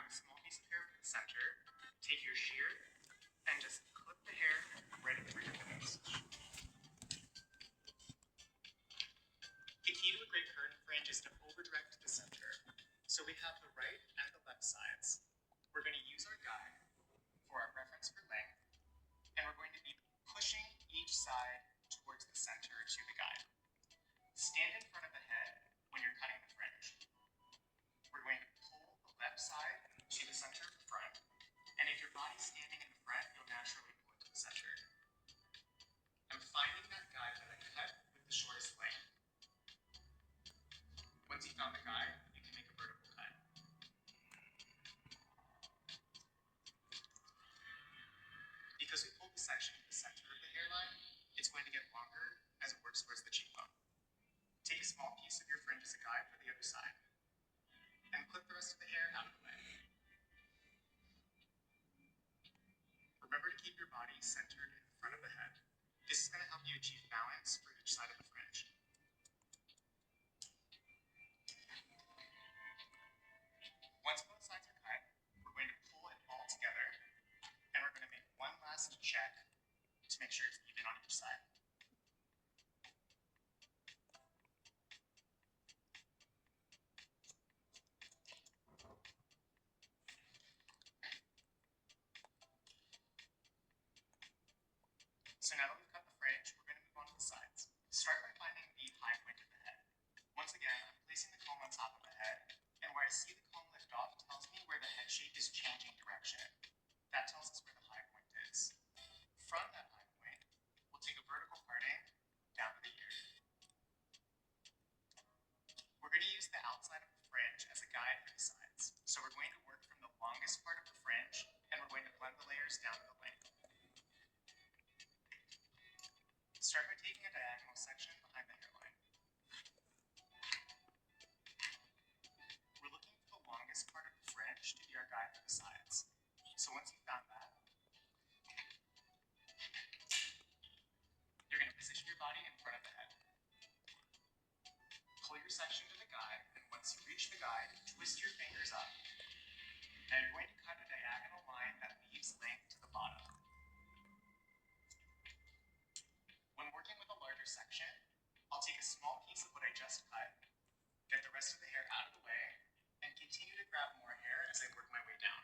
a small piece of hair from the center, take your shear, and just clip the hair right at the root of the nose. The key to a great curtain fringe is to over-direct to the center. So we have the right and the left sides. We're going to use our guide for our reference for length, and we're going to be pushing each side towards the center to the guide. Stand in front of the head when you're cutting the fringe. We're going to pull the left side to the center of the front, and if your body's standing in the front, you'll naturally pull it to the center. I'm finding that guide that I cut with the shortest length. Once you found the guide, you can make a vertical cut. Because we pulled the section to the center of the hairline, it's going to get longer as it works towards the cheekbone. Take a small piece of your fringe as a guide for the other side, and clip the rest of the hair out of the way. Remember to keep your body centered in front of the head. This is going to help you achieve balance for each side of the fringe. Once both sides are cut, we're going to pull it all together, and we're going to make one last check to make sure it's even on each side. So now that we've cut the fringe, we're going to move on to the sides. Start by finding the high point of the head. Once again, I'm placing the comb on top of the head, and where I see the comb lift off tells me where the head shape is changing direction. That tells us where the high point is. From that high point, we'll take a vertical parting down to the ear. We're going to use the outside of the fringe as a guide for the sides. So we're going to work from the longest part of the fringe, and we're going to blend the layers down to the length. Start by taking a diagonal section behind the hairline. We're looking for the longest part of the fringe to be our guide for the sides. So once you've found that, you're going to position your body in front of the head. Pull your section to the guide, and once you reach the guide, twist your fingers up. Now you're going to cut a diagonal line that leaves length to the bottom. When working with a larger section, I'll take a small piece of what I just cut, get the rest of the hair out of the way, and continue to grab more hair as I work my way down.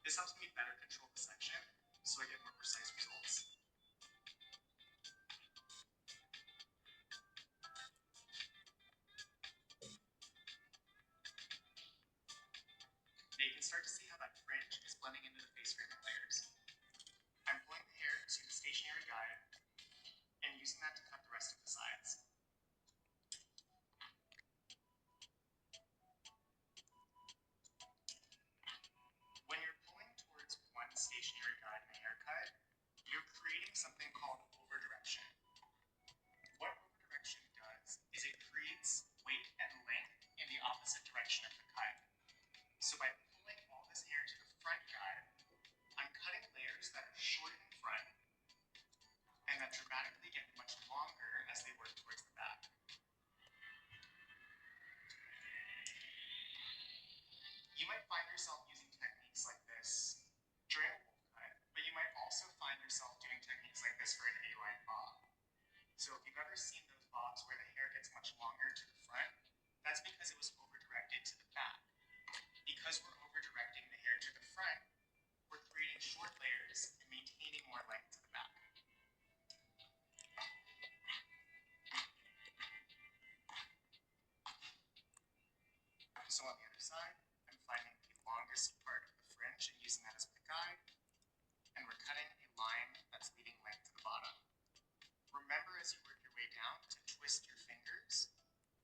This helps me better control the section, so I get more precise results. Now you can start to see how that fringe is blending into the face framing layers. I'm pulling the hair to the stationary guide and using that to cut the rest of the sides. When you're pulling towards one stationary guide in a haircut, you're creating something called over-direction. What over-direction does is it creates weight and length in the opposite direction of the cut. So by pulling all this hair to the front guide, I'm cutting layers that are short in front and that dramatically get much longer as they work towards the back. You might find yourself using techniques like this during a wolf cut, but you might also find yourself doing techniques like this for an A-line bob. So if you've ever seen those bobs where the hair gets much longer to the front, that's because it was over-directed to the back. Because we're over-directing the hair to the front, we're creating short layers and maintaining more length to the back. So on the other side, I'm finding the longest part of the fringe and using that as my guide, and we're cutting a line that's leaving length to the bottom. Remember as you work your way down to twist your fingers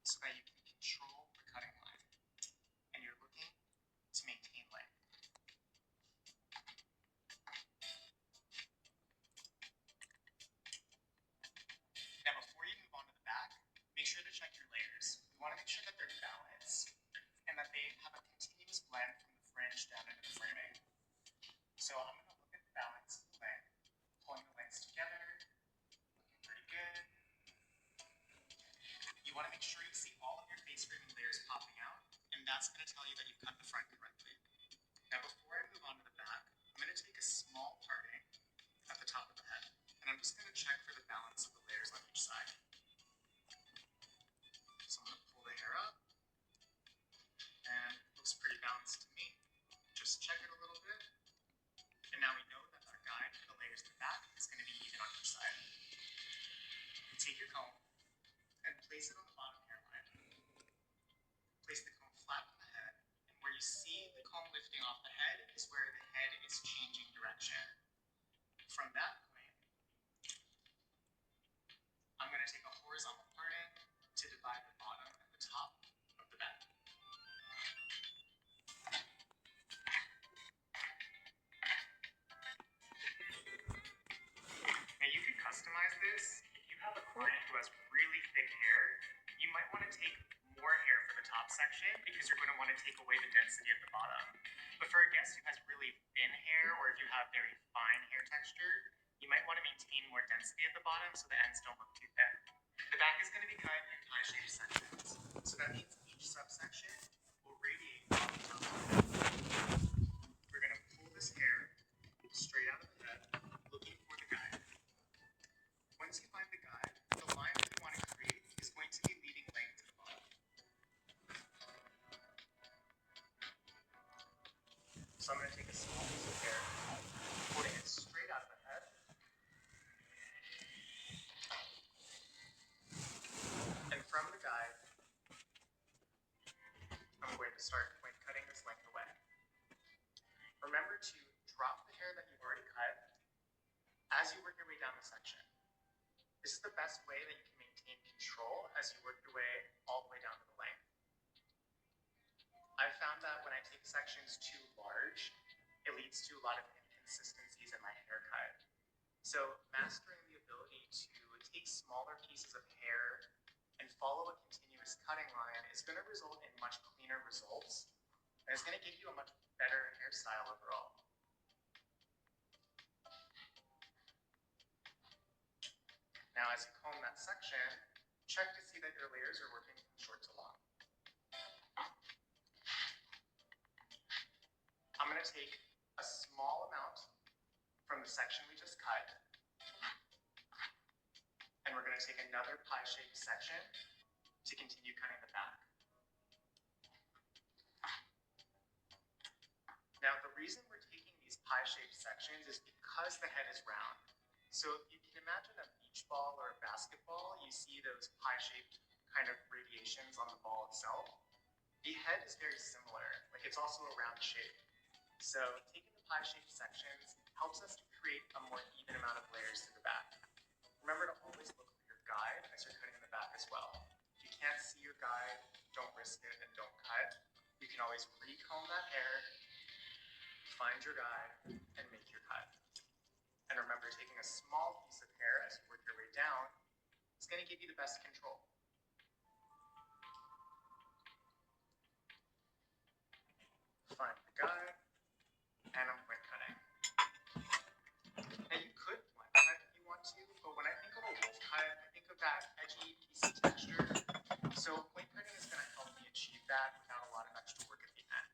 so that you can control the cutting line, and you're looking to maintain length. Now before you move on to the back, make sure to check your layers. You want to make sure that they're balanced and that they have a continuous blend from the fringe down into the framing. So I'm going to look at the balance of the length, pulling the lengths together, looking pretty good. You want to make sure you see all of your face framing layers popping out, and that's that's going to tell you that you've cut the front correctly. Now, before I move on to the back, I'm going to take a small parting at the top of the head, and I'm just going to check for the balance of the layers on each side. So I'm going to pull the hair up, and it looks pretty balanced to me. Just check it a little bit, and now we know that our guide for the layers to the back is going to be even on each side. Take your comb and place it on the bottom hairline. Place the comb flat on the head, and where you see the comb lifting off the head is where the head is changing direction. From that point, I'm going to take a horizontal parting to divide the bottom and the top of the bed. Now you can customize this. If you have a client who has really thick hair, you might want to take more hair for the top section because you're going to want to take away the density at the bottom. But for a guest who has really thin hair, or if you have very fine hair texture, you might want to maintain more density at the bottom so the ends don't look too thin. The back is going to be cut in pie-shaped sections. So that means each subsection will radiate off the top of the head. We're going to pull this hair straight out of the head, looking for the guide. Once you find the guide, the line that you want to create is going to be leading length to the bottom. So I'm going to take a small piece of hair, pulling it straight out of the head, and from the guide, I'm going to start point cutting this length away. Remember to drop the hair that you've already cut as you work your way down the section. This is the best way that you can maintain control as you work your way all the way down to the length. I've found that when I take sections too large, it leads to a lot of inconsistencies in my haircut. So mastering the ability to take smaller pieces of hair and follow a continuous cutting line is going to result in much cleaner results, and it's going to give you a much better hairstyle overall. Now, as you comb that section, check to see that your layers are working from short to long. I'm going to take a small amount from the section we just cut, and we're going to take another pie-shaped section to continue cutting the back. Now, the reason we're taking these pie-shaped sections is because the head is round. So if you can imagine a beach ball or a basketball, you see those pie-shaped kind of radiations on the ball itself. The head is very similar, like it's also a round shape. So taking the pie-shaped sections helps us to create a more even amount of layers to the back. Remember to always look for your guide as you're cutting in the back as well. If you can't see your guide, don't risk it and don't cut. You can always recomb that hair, find your guide, and make your cut. And remember, taking a small piece of hair as you work your way down is going to give you the best control. Find the guide, and I'm point cutting. Now you could point cut if you want to, but when I think of a wolf cut, I think of that edgy piece of texture. So point cutting is going to help me achieve that without a lot of extra work at the end.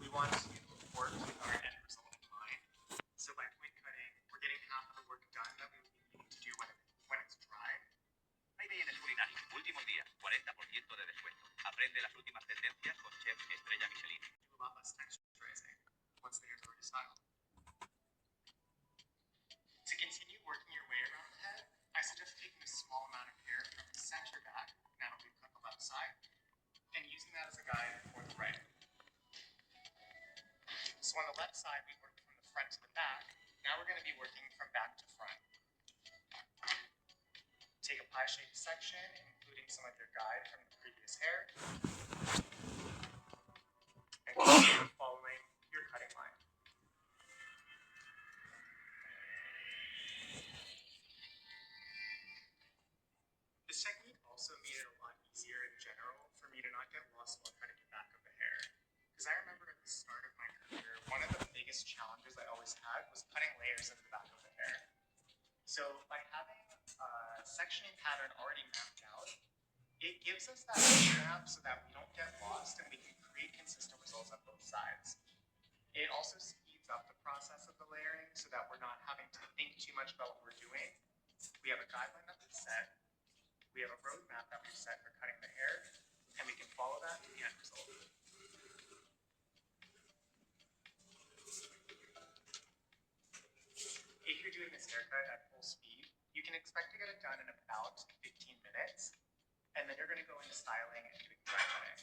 We want to work with our end result in mind. So by point cutting, we're getting half of the work done that we need to do when it's dry. Ahí en el culinario, últimos días, 40% de descuento. Aprende las últimas tendencias con chefs estrella Michelin. Do a lot less texturizing once the hair's already styled. To continue working your way around the head, I suggest taking a small amount of hair from the center back, now that we've cut the left side, and using that as a guide for the right. So on the left side, we worked from the front to the back. Now we're going to be working from back to front. Take a pie-shaped section, including some of your guide from the previous hair, and continue following your cutting line. This technique also made it a lot easier in general for me to not get lost while cutting the back of the hair. Because I remember at the start of my career, one of the biggest challenges I always had was cutting layers into the back of the hair. So by having a sectioning pattern already mapped out, it gives us that roadmap so that we don't get lost and we can create consistent results on both sides. It also speeds up the process of the layering so that we're not having to think too much about what we're doing. We have a guideline that we've set, we have a roadmap that we've set for cutting the hair, and we can follow that to the end result. If you're doing this haircut at full speed, you can expect to get it done in about 15 minutes, and then you're going to go into styling and doing dry cutting.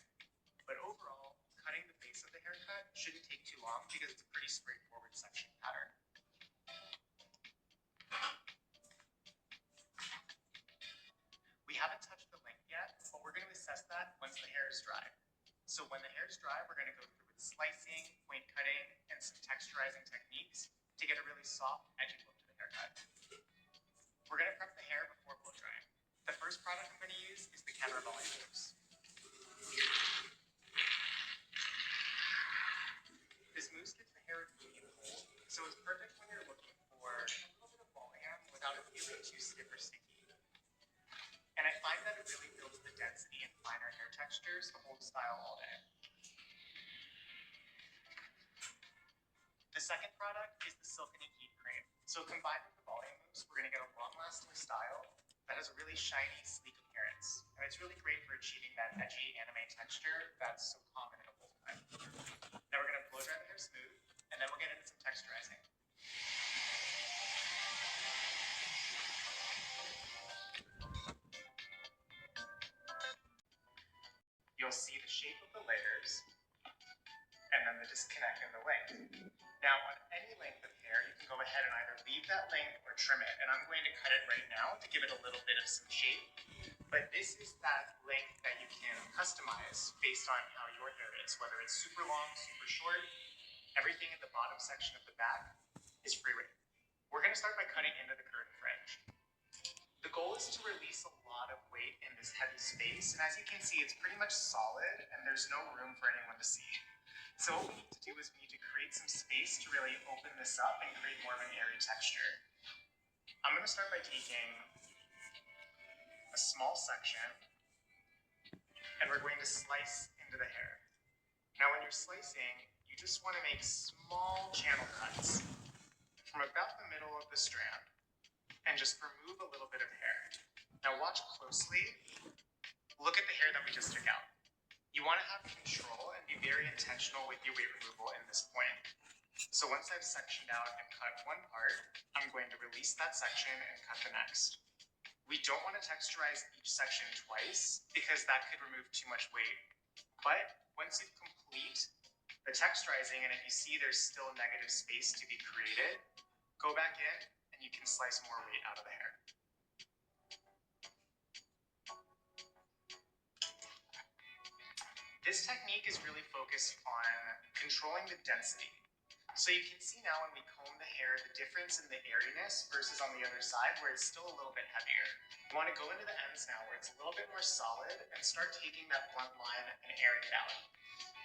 But overall, cutting the base of the haircut shouldn't take too long because it's a pretty straightforward section pattern. We haven't touched the length yet, but we're going to assess that once the hair is dry. So when the hair is dry, we're going to go through with slicing, point cutting, and some texturizing techniques to get a really soft, edgy look to the haircut. We're going to prep the hair before blow drying. The first product I'm going to use is the camera volume mousse. This mousse gets the hair medium cold, so it's perfect when you're looking for a little bit of volume without it feeling too stiff or sticky. And I find that it really builds the density and finer hair textures to hold style all day. The second product is the Silkening Heat Cream. So combined with the volume mousse, we're going to get a long-lasting style that has a really shiny, sleek appearance. And it's really great for achieving that edgy anime texture that's so common in a bowl cut. Now we're going to blow dry the hair smooth, and then we'll get into some texturizing. You'll see the shape of the layers, and then the disconnect in the length. Now, on any length of hair, you can go ahead and either leave that length or trim it, and I'm going to cut it right now to give it a little bit of some shape. But this is that length that you can customize based on how your hair is, whether it's super long, super short. Everything in the bottom section of the back is free rein. We're going to start by cutting into the curtain fringe. The goal is to release a lot of weight in this heavy space, and as you can see, it's pretty much solid, and there's no room for anyone to see. So what we need to do is we need to create some space to really open this up and create more of an airy texture. I'm going to start by taking a small section, and we're going to slice into the hair. Now when you're slicing, you just want to make small channel cuts from about the middle of the strand and just remove a little bit of hair. Now watch closely. Look at the hair that we just took out. You want to have control and be very intentional with your weight removal in this point. So once I've sectioned out and cut one part, I'm going to release that section and cut the next. We don't want to texturize each section twice because that could remove too much weight. But once you complete the texturizing, and if you see there's still negative space to be created, go back in and you can slice more weight out of the hair. This technique is really focused on controlling the density. So you can see now when we comb the hair, the difference in the airiness versus on the other side where it's still a little bit heavier. You want to go into the ends now where it's a little bit more solid and start taking that blunt line and airing it out.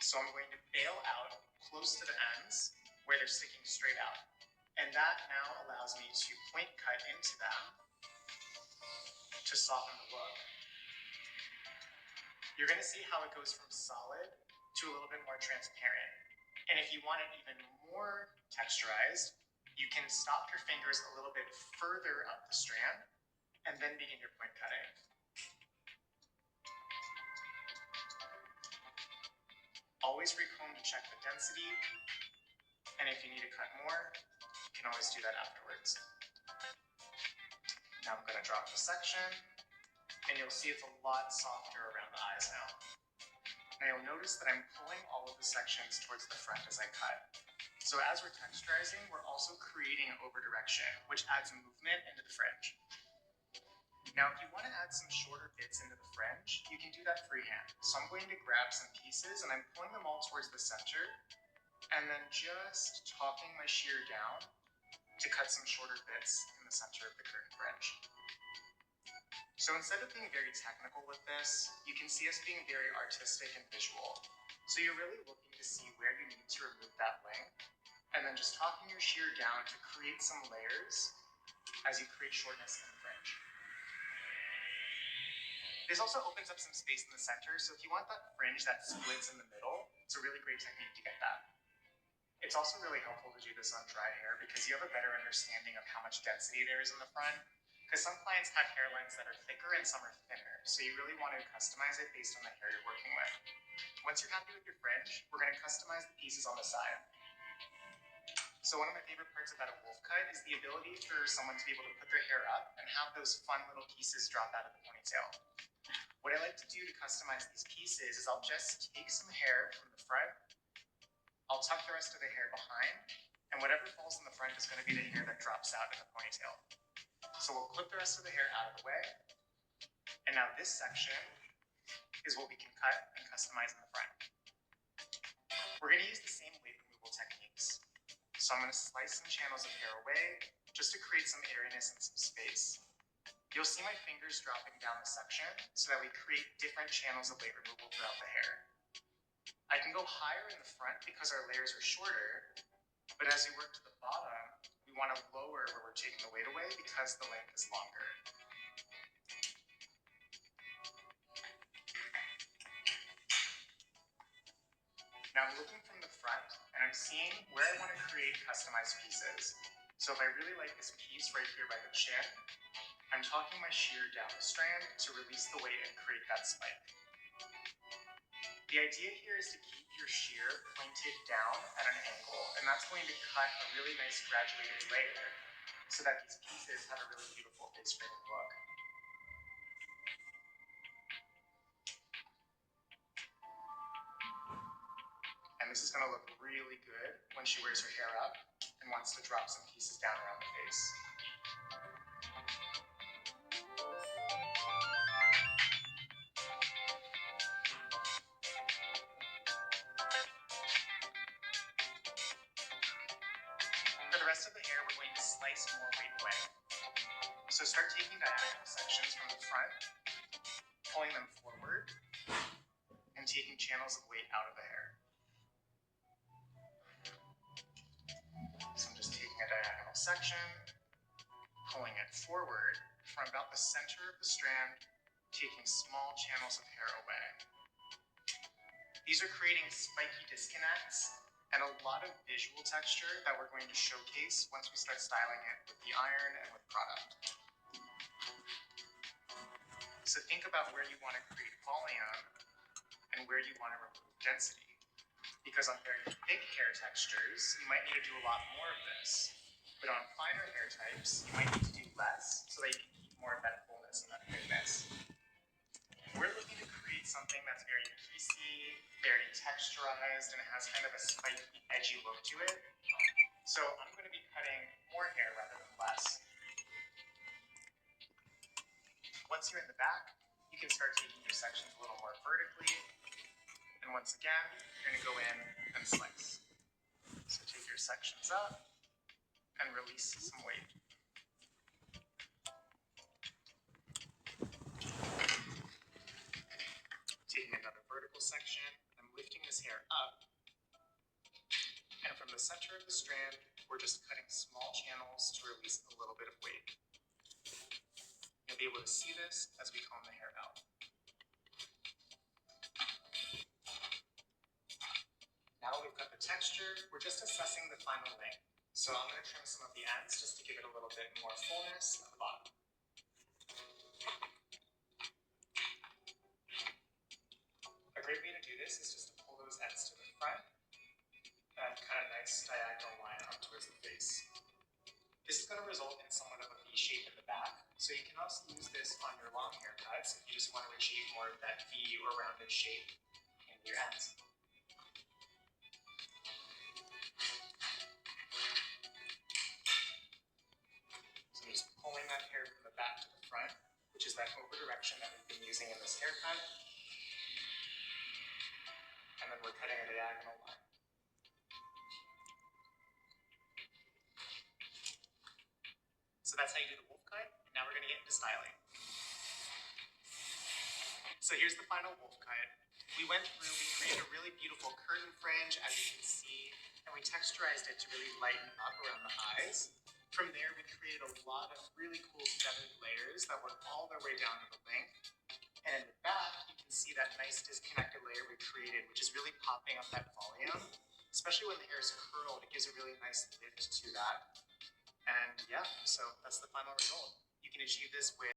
So I'm going to bail out close to the ends where they're sticking straight out. And that now allows me to point cut into them to soften the look. You're going to see how it goes from solid to a little bit more transparent. And if you want it even more texturized, you can stop your fingers a little bit further up the strand and then begin your point cutting. Always recomb to check the density, and if you need to cut more, you can always do that afterwards. Now I'm going to drop the section, and you'll see it's a lot softer around the eyes now. Now you'll notice that I'm pulling all of the sections towards the front as I cut. So as we're texturizing, we're also creating an over direction, which adds movement into the fringe. Now, if you want to add some shorter bits into the fringe, you can do that freehand. So I'm going to grab some pieces and I'm pulling them all towards the center and then just talking my shear down to cut some shorter bits in the center of the curtain fringe. So instead of being very technical with this, you can see us being very artistic and visual. So you're really looking to see where you need to remove that length and then just talking your shear down to create some layers as you create shortness in the fringe. This also opens up some space in the center, so if you want that fringe that splits in the middle, It's a really great technique to get that. It's also really helpful to do this on dry hair because you have a better understanding of how much density there is in the front. Because some clients have hairlines that are thicker and some are thinner, so you really want to customize it based on the hair you're working with. Once you're happy with your fringe, we're going to customize the pieces on the side. So one of my favorite parts about a wolf cut is the ability for someone to be able to put their hair up and have those fun little pieces drop out of the ponytail. What I like to do to customize these pieces is I'll just take some hair from the front, I'll tuck the rest of the hair behind, and whatever falls in the front is going to be the hair that drops out in the ponytail. So we'll clip the rest of the hair out of the way, and now this section is what we can cut and customize in the front. We're going to use the same weight removal techniques. So I'm going to slice some channels of hair away just to create some airiness and some space. You'll see my fingers dropping down the section so that we create different channels of weight removal throughout the hair. I can go higher in the front because our layers are shorter, but as we work to the bottom, we want to lower where we're taking the weight away because the length is longer. Now I'm looking from the front and I'm seeing where I want to create customized pieces. So if I really like this piece right here by the chin, I'm talking my shear down the strand to release the weight and create that spike. The idea here is to keep your shear pointed down at an angle, and that's going to cut a really nice graduated layer so that these pieces have a really beautiful face framing look. And this is going to look really good when she wears her hair up and wants to drop some pieces down around the face. For the rest of the hair, we're going to slice more weight away. So start taking diagonal sections from the front, pulling them forward, and taking channels of weight out of the hair. So I'm just taking a diagonal section, pulling it forward from about the center of the strand, taking small channels of hair away. These are creating spiky disconnects and a lot of visual texture that we're going to showcase once we start styling it with the iron and with product. So think about where you want to create volume and where you want to remove density. Because on very thick hair textures, you might need to do a lot more of this. But on finer hair types, you might need to do less so that you can keep more of that fullness and that thickness. We're looking to create something that's very piecey, very texturized, and it has kind of a spiky, edgy look to it. So I'm going to be cutting more hair rather than less. Once you're in the back, you can start taking your sections a little more vertically. And once again, you're going to go in and slice. So take your sections up and release some weight. Taking another vertical section, I'm lifting this hair up, and from the center of the strand, we're just cutting small channels to release a little bit of weight. You'll be able to see this as we comb the hair out. Now that we've got the texture, we're just assessing the final length. So I'm going to trim some of the ends just to give it a little bit more fullness at the bottom. A great way to do this is just to pull those ends to the front and cut a nice diagonal line up towards the face. This is going to result in somewhat of a V shape in the back, so you can also use this on your long haircuts if you just want to achieve more of that V or rounded shape in your ends. So I'm just pulling that hair from the back to the front, which is that over direction that we've been using in this haircut. And then we're cutting a diagonal line. So that's how you do the wolf cut. And now we're going to get into styling. So here's the final wolf cut. We went through, we created a really beautiful curtain fringe, as you can see, and we texturized it to really lighten up around the eyes. From there, we created a lot of really cool feathered layers that went all their way down to the length. And in the back, you can see that nice nice disconnected layer we created, which is really popping up that volume. Especially when the hair is curled, it gives a really nice lift to that. And yeah, so that's the final result. You can achieve this with